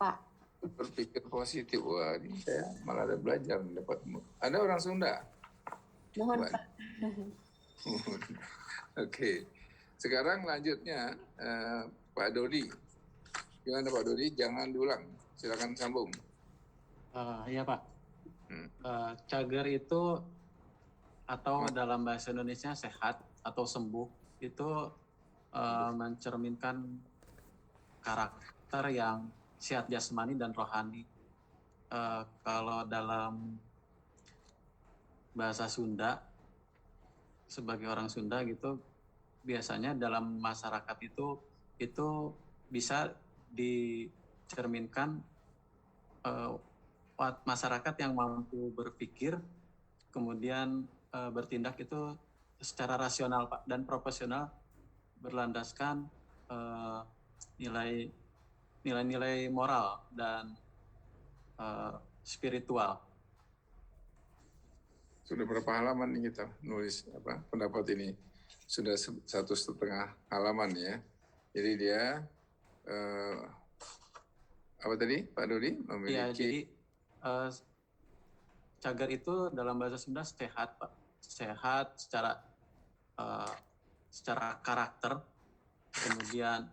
Pak. Berpikir positif. Wah, ini saya malah ada belajar dapat. Ada orang Sunda? Mohon Pak. Oke. Sekarang lanjutnya Pak Dodi. Gimana Pak Dodi? Jangan diulang. Silakan sambung. Iya Pak. Cager itu atau dalam bahasa Indonesia sehat atau sembuh itu mencerminkan karakter yang sehat jasmani dan rohani. Kalau dalam bahasa Sunda, sebagai orang Sunda gitu, biasanya dalam masyarakat itu bisa dicerminkan masyarakat yang mampu berpikir, kemudian bertindak itu secara rasional Pak, dan profesional, berlandaskan nilai-nilai moral dan spiritual. Sudah berapa halaman nih kita nulis pendapat ini? Sudah 1,5 halaman ya. Jadi dia apa tadi Pak Dodi? Memiliki... Ya, jadi cagar itu dalam bahasa Sunda sehat Pak. Sehat secara karakter, kemudian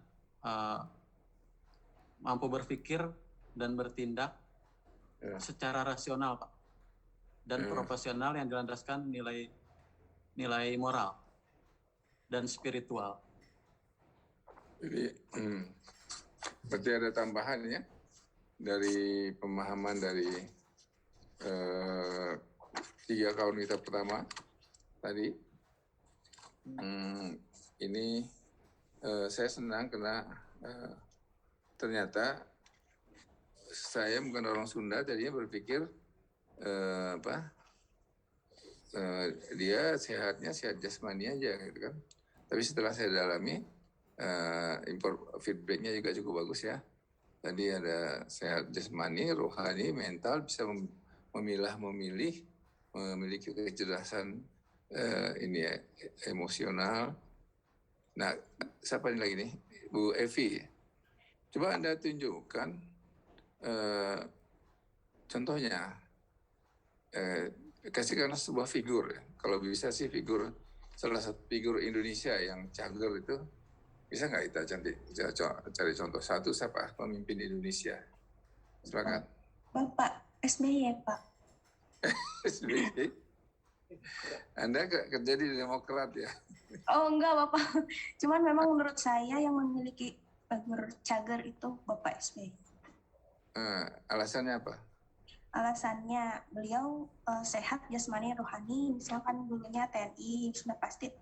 mampu berpikir dan bertindak secara rasional Pak, dan profesional yang dilandaskan nilai moral dan spiritual. Jadi berarti ada tambahan ya dari pemahaman dari 3 kawan kita pertama tadi. Ini saya senang karena ternyata saya bukan orang Sunda, tadinya berpikir dia sehatnya sehat jasmani aja gitu kan. Tapi setelah saya dalami, feedbacknya juga cukup bagus ya. Tadi ada sehat jasmani, rohani, mental, bisa memilih, memiliki kecerdasan emosional. Nah, siapa ini lagi nih? Bu Evi. Coba Anda tunjukkan contohnya. Kasihkan sebuah figur. Kalau bisa sih salah satu figur Indonesia yang cager itu. Bisa nggak kita cari contoh satu, siapa pemimpin Indonesia? Silakan. Bapak SBY Pak. SBY? Anda kerja di Demokrat ya? Oh enggak Bapak, cuman memang menurut saya yang memiliki figur cager itu Bapak SBY. Alasannya apa? Alasannya beliau sehat jasmani rohani, misalkan dulunya TNI, sudah pasti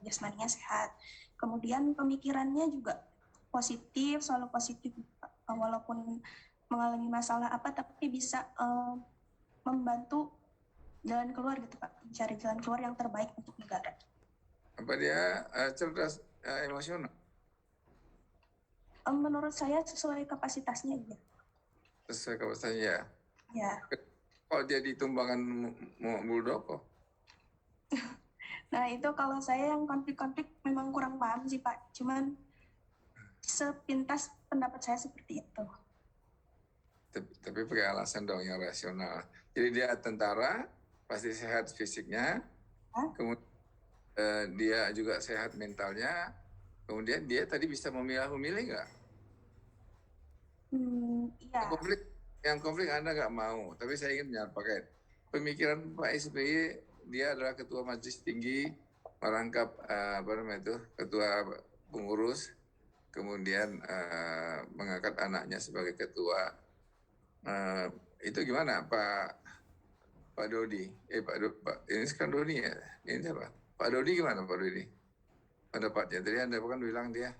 jasmaninya sehat. Kemudian pemikirannya juga positif, selalu positif, walaupun mengalami masalah apa, tapi bisa membantu jalan keluar gitu Pak, mencari jalan keluar yang terbaik untuk negara. Apa dia cerdas emosional? Menurut saya sesuai kapasitasnya ya. Sesuai kapasitasnya ya. Kok dia ditumbangan Muldoko? Nah itu kalau saya yang konflik-konflik memang kurang paham sih Pak. Cuman sepintas pendapat saya seperti itu. Tapi pakai alasan dong yang rasional. Jadi dia tentara, pasti sehat fisiknya. Kemudian dia juga sehat mentalnya. Kemudian dia tadi bisa memilih nggak? Iya. Yang konflik Anda nggak mau. Tapi saya ingin menyampaikan pemikiran Pak SBY. Dia adalah ketua majelis tinggi, merangkap ketua pengurus, kemudian mengangkat anaknya sebagai ketua. Itu gimana Pak Dodi? Pak ini kan Dodi ya? Ini siapa? Pak Dodi gimana Pak Dodi? Pendapatnya tadi Anda kan bilang dia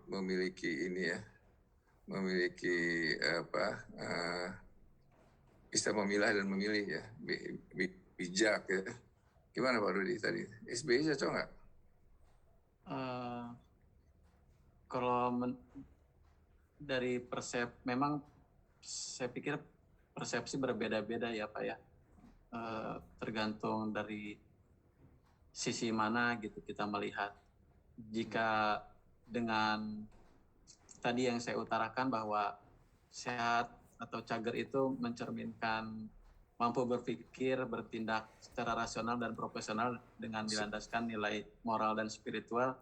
memiliki ini ya, memiliki bisa memilah dan memilih ya, bijak ya. Gimana Pak Dodi tadi? SBY cocok nggak? Kalau dari memang saya pikir persepsi berbeda-beda ya Pak ya. Tergantung dari sisi mana gitu kita melihat. Jika dengan tadi yang saya utarakan bahwa sehat atau cager itu mencerminkan mampu berpikir, bertindak secara rasional dan profesional dengan dilandaskan nilai moral dan spiritual,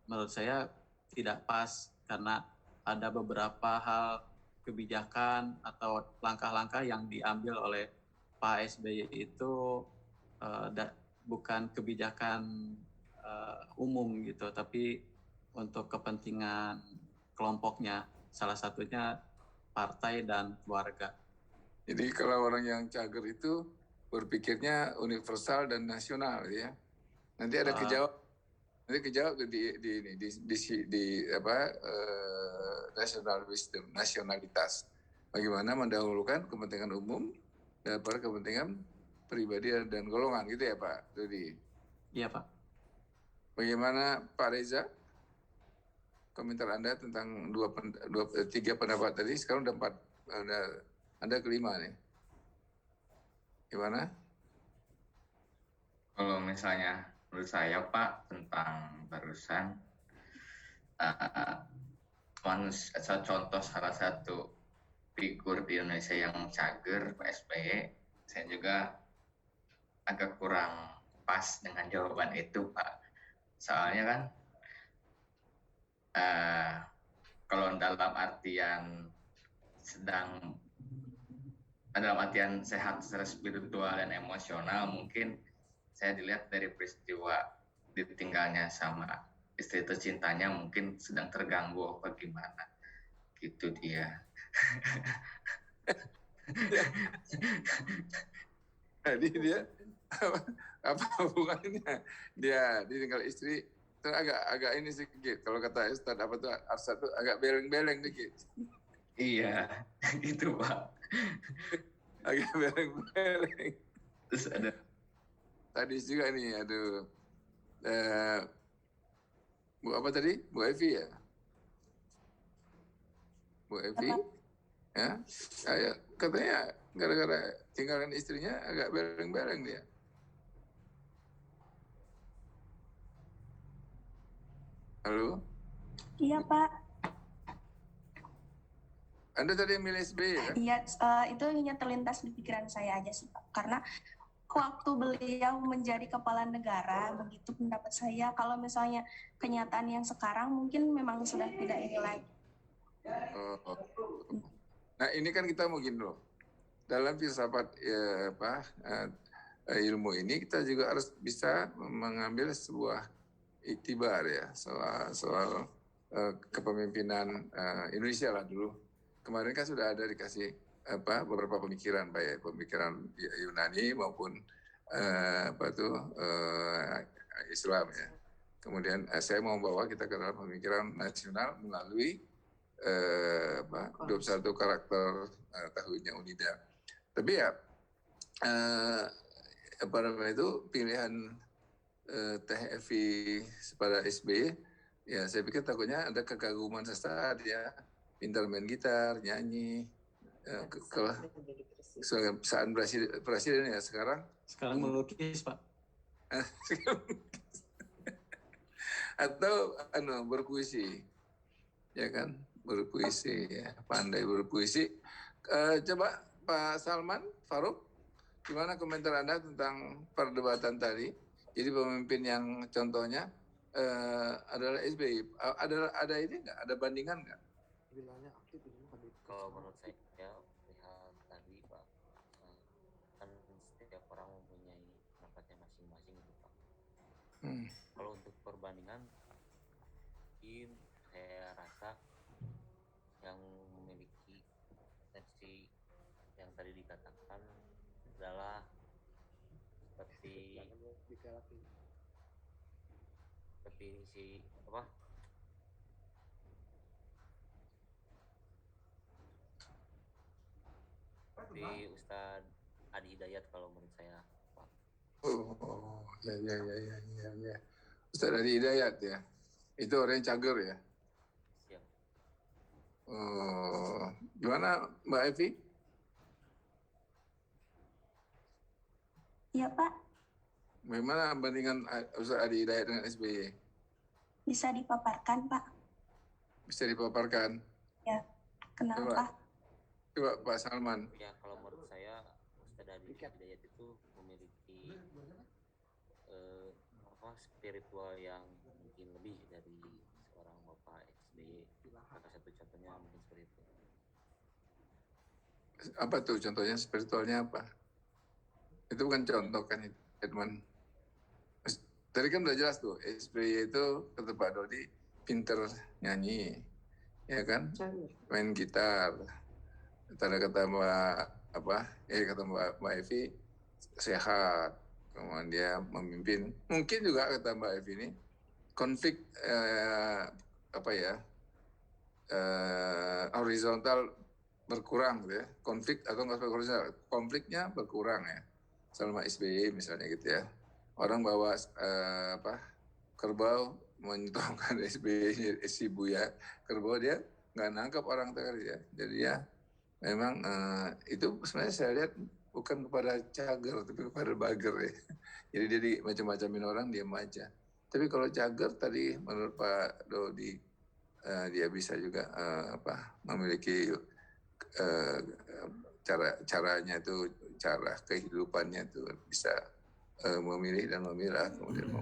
menurut saya tidak pas karena ada beberapa hal kebijakan atau langkah-langkah yang diambil oleh Pak SBY itu bukan kebijakan umum gitu, tapi untuk kepentingan kelompoknya, salah satunya partai dan keluarga. Jadi kalau orang yang cager itu berpikirnya universal dan nasional ya. Nanti ada kejawab di apa national wisdom, nasionalitas. Bagaimana mendahulukan kepentingan umum daripada kepentingan pribadi dan golongan gitu ya Pak Rudi. Iya Pak. Bagaimana Pak Reza? Komentar Anda tentang tiga pendapat tadi, sekarang udah 4, Anda kelima nih. Gimana? Kalau misalnya menurut saya Pak tentang barusan contoh salah satu figur di Indonesia yang cager Pak SBY, saya juga agak kurang pas dengan jawaban itu Pak. Soalnya kan kalau dalam artian sehat secara spiritual dan emosional, mungkin saya dilihat dari peristiwa ditinggalnya sama istri tercintanya mungkin sedang terganggu apa gimana gitu dia. Jadi dia apa hubungannya? Dia ditinggal istri itu agak ini sedikit. Kalau kata Ustadz apa tuh Arsad tuh agak beleng-beleng dikit. Iya, gitu Pak. Agak beleng-beleng. Terus ada tadi juga nih, aduh. Bu apa tadi? Bu Evi ya? Bu Evi? Ya, kayak katanya gara-gara tinggalkan istrinya agak beleng-beleng dia. Halo? Iya Pak. Anda tadi milih SBY kan? Iya, itu hanya terlintas di pikiran saya aja sih Pak. Karena waktu beliau menjadi kepala negara, begitu pendapat saya, kalau misalnya kenyataan yang sekarang mungkin memang sudah tidak ini lagi. Nah ini kan kita mau gini loh, dalam filsafat ilmu ini kita juga harus bisa mengambil sebuah iktibar ya soal kepemimpinan Indonesia lah dulu. Kemarin kan sudah ada dikasih beberapa pemikiran, baik pemikiran Yunani maupun Islam ya. Kemudian saya mau bawa kita ke dalam pemikiran nasional melalui 21 karakter tahunnya UNIDA. Tapi ya pilihan Teh Evi pada SBY ya, saya pikir takutnya ada kekaguman sesaat ya, pintar main gitar, nyanyi, saat presiden ya sekarang melukis Pak. Atau berpuisi ya kan, berpuisi ya, pandai berpuisi. Coba Pak Salman Farouk, gimana komentar Anda tentang perdebatan tadi? Jadi pemimpin yang contohnya adalah SBY, ada ini nggak, ada bandingan nggak? Kalau menurut saya lihat tadi Pak, kan setiap orang mempunyai pendapatnya masing-masing gitu Pak. Kalau untuk perbandingan, mungkin saya rasa yang memiliki tensi yang tadi dikatakan adalah seperti si apa? Seperti Ustadz Adi Hidayat kalau menurut saya, Pak. Oh, ya. Ustadz Adi Hidayat ya. Itu orang yang cager ya. Siap. Oh, gimana Mbak Evi? Iya Pak. Bagaimana bandingan Ustadz Adi Hidayat dengan SBY? Bisa dipaparkan Pak? Bisa dipaparkan? Ya. Kenapa? Coba Pak Salman. Ya kalau menurut saya Ustadz Adi Hidayat itu memiliki spiritual yang mungkin lebih dari seorang Bapak SBY. Salah satu contohnya mungkin seperti itu. Apa tuh contohnya, spiritualnya apa? Itu bukan contoh kan, Edman. Tadi kan udah jelas tuh, SBY itu kata Pak Dodi pinter nyanyi, ya kan? Main gitar. Kata Mbak Evi sehat, kemudian dia memimpin. Mungkin juga kata Mbak Evi ini konflik horizontal berkurang gitu ya, konflik atau nggak horizontal, konfliknya berkurang ya, selama SBY misalnya gitu ya. Orang bawa kerbau menyentuhkan SBY, si Buya kerbau, dia nggak nangkap orang tadi ya. Jadi ya memang itu sebenarnya saya lihat bukan kepada cager tapi kepada bager ya. Jadi dia macam-macamin orang, diam aja. Tapi kalau cager tadi menurut Pak Dodi dia bisa juga memiliki caranya itu, cara kehidupannya itu bisa memilih dan memilah, kemudian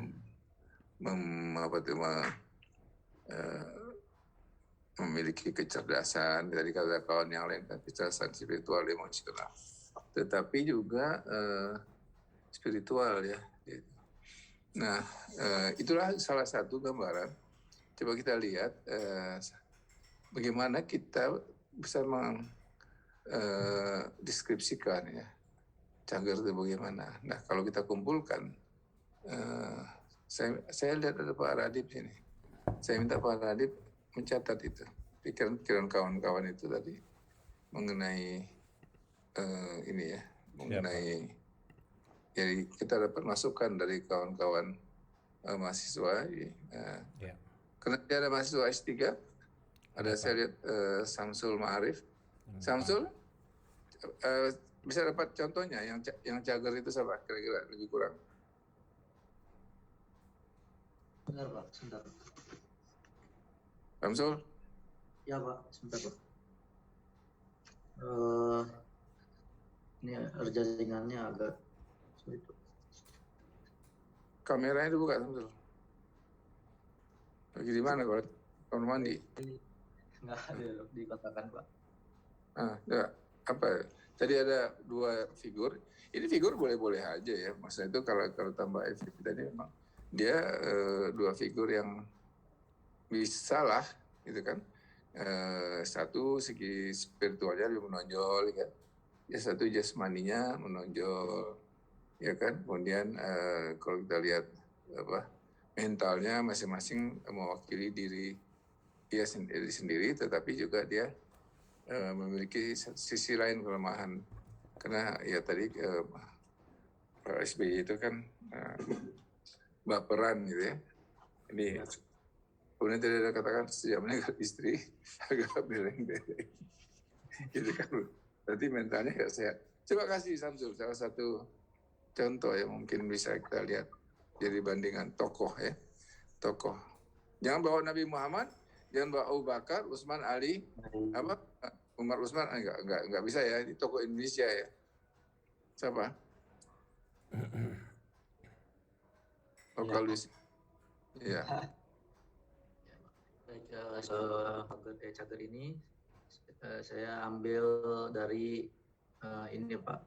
memiliki kecerdasan. Dari kata kawan yang lain kan kecerdasan spiritual emosional, tetapi juga spiritual ya. Nah, itulah salah satu gambaran. Coba kita lihat bagaimana kita bisa deskripsikan ya cager itu bagaimana. Nah, kalau kita kumpulkan, saya lihat ada Pak Radip sini. Saya minta Pak Radip mencatat itu pikiran kawan-kawan itu tadi mengenai ini ya, mengenai jadi kita dapat masukan dari kawan-kawan mahasiswa. Karena dia ada mahasiswa S3, ada saya lihat Samsul Ma'arif. Samsul bisa dapat contohnya yang cager itu siapa kira-kira lebih kurang? Benar Pak, sebentar. Samsul? Ya Pak, sebentar Pak. Ini jaringannya agak sulit. Kameranya dibuka Samsul. Lagi di mana kalau kamar mandi? Nggak ada dikatakan Pak. Ya, apa? Tadi ada dua figur. Ini figur boleh-boleh aja ya. Maksudnya itu kalau tambah Evi tadi memang dia dua figur yang bisa lah, gitu kan. Satu segi spiritualnya lebih menonjol, kan. Ya satu jasmaninya menonjol, ya kan. Kemudian kalau kita lihat mentalnya masing-masing mewakili diri dia sendiri, tetapi juga dia memiliki sisi lain kelemahan. Karena ya tadi SBY itu kan baperan gitu ya. Ini kemudian tadi ada katakan sejak meninggal istri agak beleng-beleng. Gitu kan. Berarti mentalnya nggak sehat. Coba kasih Samsul salah satu contoh yang mungkin bisa kita lihat jadi bandingan tokoh ya. Tokoh. Jangan bawa Nabi Muhammad, jangan bawa Abu Bakar, Utsman, Ali, Umar Utsman, enggak bisa ya, ini tokoh Indonesia ya. Siapa? Lokalis. Iya. Baik, cager ini saya ambil dari ini Pak,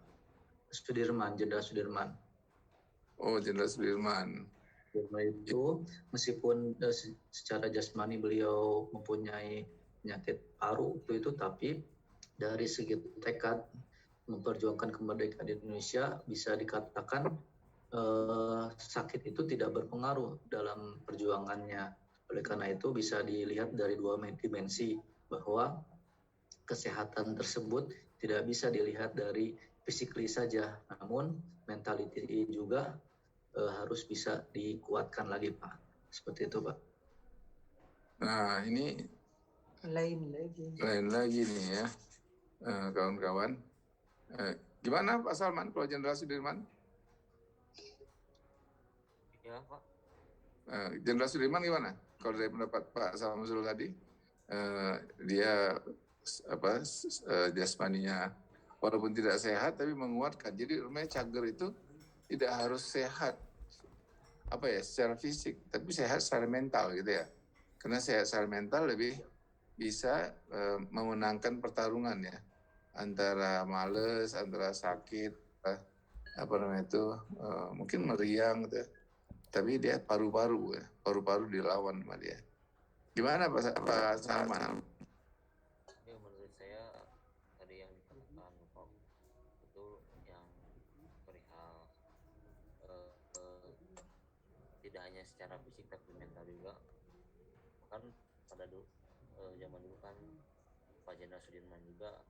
Jenderal Sudirman. Oh, Jenderal Sudirman. Itu meskipun secara jasmani beliau mempunyai penyakit paru itu, tapi dari segi tekad memperjuangkan kemerdekaan Indonesia bisa dikatakan sakit itu tidak berpengaruh dalam perjuangannya. Oleh karena itu bisa dilihat dari dua dimensi, bahwa kesehatan tersebut tidak bisa dilihat dari physically saja, namun mentality juga harus bisa dikuatkan lagi Pak. Seperti itu Pak. Nah ini lain lagi nih ya kawan-kawan. Gimana Pak Salman kalau Jenderal Sudirman? Ya Pak. Jenderal Sudirman gimana? Kalau dari pendapat Pak Samsul tadi, dia jasmaninya walaupun tidak sehat tapi menguatkan. Jadi namanya cager itu tidak harus sehat secara fisik, tapi sehat secara mental gitu ya. Karena sehat secara mental lebih bisa memenangkan pertarungan ya, antara males, antara sakit, mungkin meriang gitu ya. Tapi dia paru-paru dilawan sama dia. Gimana Pak Salman? Ya, menurut saya tadi yang dikatakan Pak betul, yang perihal tidak hanya secara fisik tapi mental juga. Kan pada zaman dulu kan Pak Jenderal Sudirman juga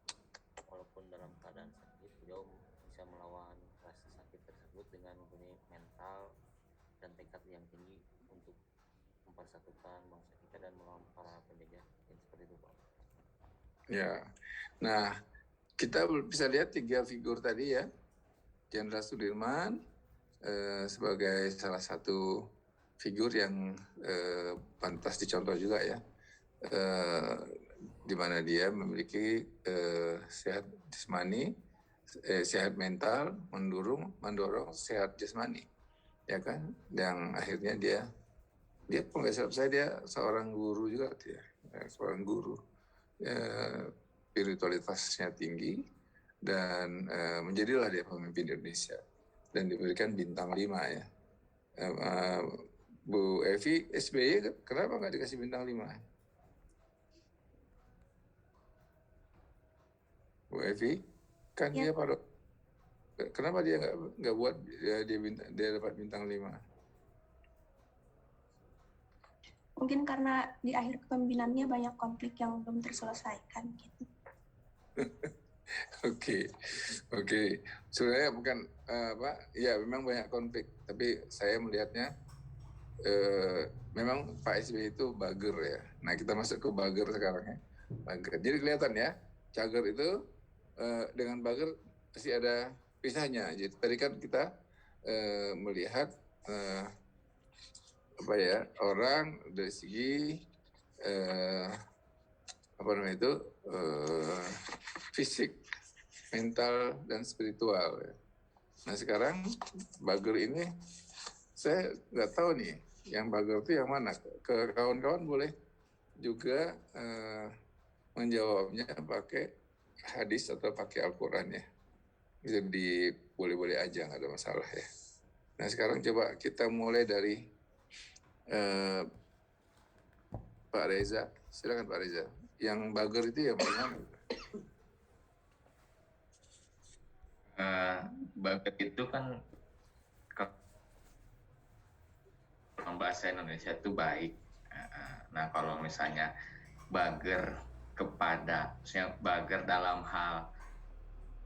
walaupun dalam keadaan sakit beliau bisa melawan rasa sakit tersebut dengan mempunyai mental dan tekad yang tinggi untuk mempersatukan bangsa kita dan melawan para penjajah yang seperti itu Pak. Ya, nah kita bisa lihat 3 figur tadi ya, Jenderal Sudirman sebagai salah satu figur yang pantas dicontoh juga ya, di mana dia memiliki sehat jasmani, sehat mental, mendorong sehat jasmani, ya kan? Yang akhirnya dia kalau nggak salah saya dia seorang guru juga ya, seorang guru, spiritualitasnya tinggi dan menjadilah dia pemimpin Indonesia dan diberikan bintang 5 ya. Bu Evi, SBY kenapa nggak dikasih bintang 5? Bu Evi, kan Ya. dia kenapa dia nggak buat dia dapat bintang 5? Mungkin karena di akhir kepemimpinannya banyak konflik yang belum terselesaikan gitu. Oke. Sebenarnya bukan ya memang banyak konflik, tapi saya melihatnya memang Pak SBY itu bager ya. Nah kita masuk ke bager sekarang ya. Bager. Jadi kelihatan ya, cager itu dengan bager pasti ada pisahnya. Jadi tadi kan kita melihat orang dari segi fisik, mental dan spiritual. Ya. Nah sekarang bager ini saya nggak tahu nih, yang bager itu yang mana? Ke kawan-kawan boleh juga menjawabnya pakai hadis atau pakai Al-Quran ya. Itu boleh-boleh aja, nggak ada masalah ya. Nah sekarang coba kita mulai dari Pak Reza. Silakan Pak Reza. Yang bager itu yang mana? Bager itu kan bahasa Indonesia itu baik. Nah kalau misalnya bager misalnya bager dalam hal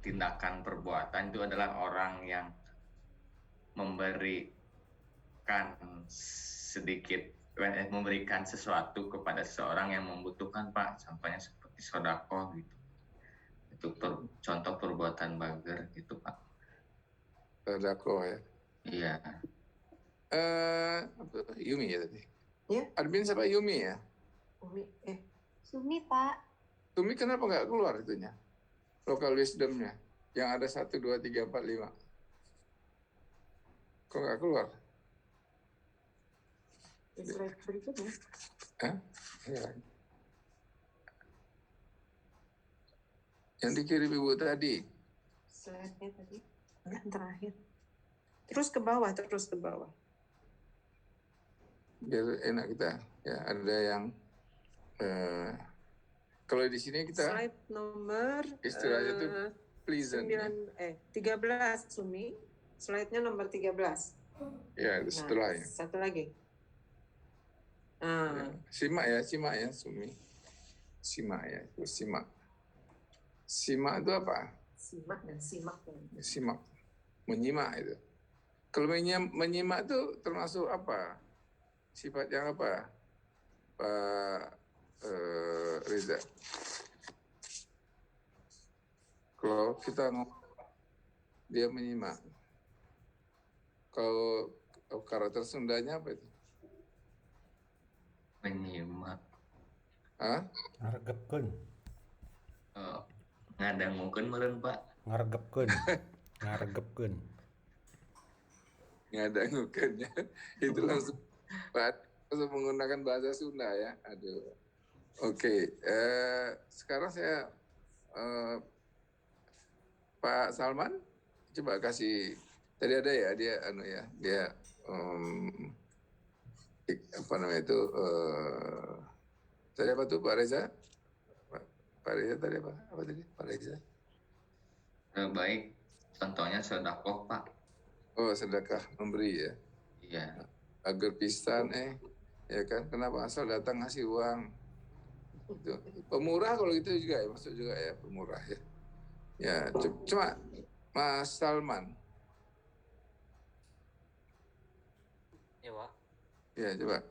tindakan perbuatan itu adalah orang yang memberikan sesuatu kepada seseorang yang membutuhkan Pak, contohnya seperti sodako gitu. Itu contoh perbuatan bager gitu Pak. Sodako ya. Iya. Yumi ya tadi. Ya. Admin siapa Yumi ya? Sumi Pak. Yumi kenapa nggak keluar itunya? Local wisdomnya yang ada 1, 2, 3, 4, 5. Kok nggak keluar? Slide berikutnya. Ya. Yang dikirim Ibu tadi. Slide-nya tadi. Yang terakhir. Terus ke bawah. Biar enak kita. Ya, ada yang kalau di sini kita Slide nomor istilahnya tuh pleasant. 13 Sumi. Slide-nya nomor 13. Ya, itu setelahnya. Satu lagi. Ya. Simak ya Sumi. Simak ya, itu simak. Simak itu apa? Simak dan simak. Simak. Menyimak itu. Kalau menyimak itu termasuk apa? Sifat yang apa? Pak Reza. Kalau kita dia menyimak. Kalau karakter Sundanya apa itu? Menyimak. Hah? Hargapkeun. ngadangukeun meureun Pak. Ngaregepkeun. Ngaregepkeun. Ngadangukeun ya. Itu langsung menggunakan bahasa Sunda ya. Aduh. Oke, sekarang saya Pak Salman coba kasih, tadi ada ya dia apa namanya itu tadi apa tuh Pak Reza? Pak Reza tadi apa tadi Pak Reza? Baik, contohnya sedekah Pak. Oh, sedekah memberi ya. Iya. Agar pisan ya kan, kenapa asal datang ngasih uang. Itu. Pemurah kalau gitu juga ya, masuk juga ya pemurah ya. Ya, cuma Mas Salman. Ya Pak. Ya, coba.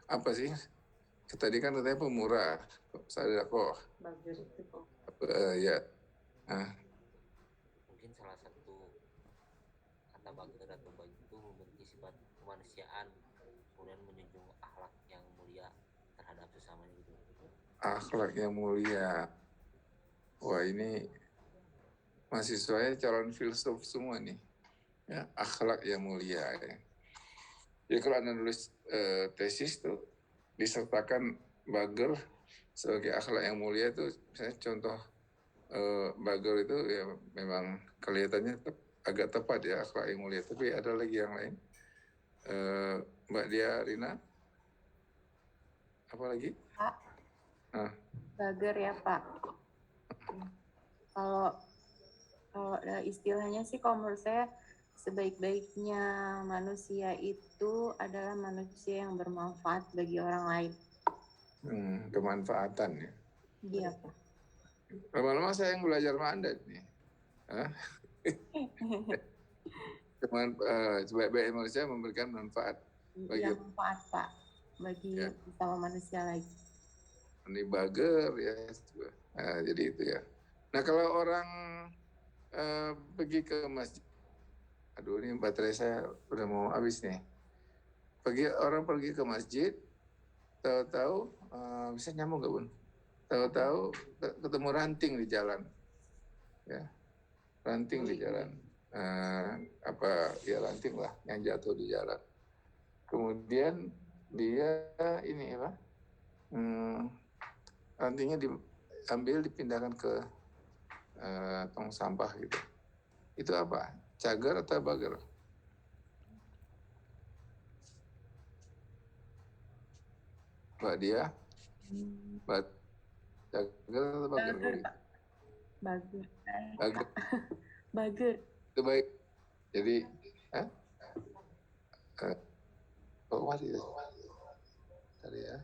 Apa sih? Tadi kan katanya pemurah, sedekah. Bagus itu kok. Ya. Nah, Mungkin salah satu kata bager atau baik itu memiliki sifat kemanusiaan, kemudian menjunjung akhlak yang mulia terhadap sesamanya gitu. akhlak yang mulia. Wah, ini mahasiswanya calon filsuf semua nih. Ya, akhlak yang mulia ya. Jadi kalau Anda nulis tesis tuh disertakan bager sebagai akhlak yang mulia itu, misalnya contoh bager itu ya memang kelihatannya agak tepat ya, akhlak yang mulia. Tapi ada lagi yang lain. Mbak Dia Rina, apa lagi? Pak. Bager ya Pak. Kalau istilahnya sih kalau menurut saya sebaik-baiknya manusia itu adalah manusia yang bermanfaat bagi orang lain. Kemanfaatan ya. Iya Pak. Lama-lama saya yang belajar sama Anda nih. Sebaik-baik manusia memberikan manfaat bagi manfaat Pak bagi sesama manusia lagi. Ini bager ya. Nah, jadi itu ya. Nah, kalau orang pergi ke masjid, aduh ini baterai saya udah mau habis nih. Orang pergi ke masjid, tahu-tahu bisa nyambung nggak Bun? Tahu-tahu ketemu ranting di jalan, ya, ranting di jalan. Ranting lah yang jatuh di jalan. Kemudian dia ini apa? Rantingnya diambil dipindahkan ke tong sampah gitu. Itu apa? Cagar atau bager? Mbak Dia? Cagar atau bager? Bager. Bager. Bager. Itu baik. Jadi, tadi ya.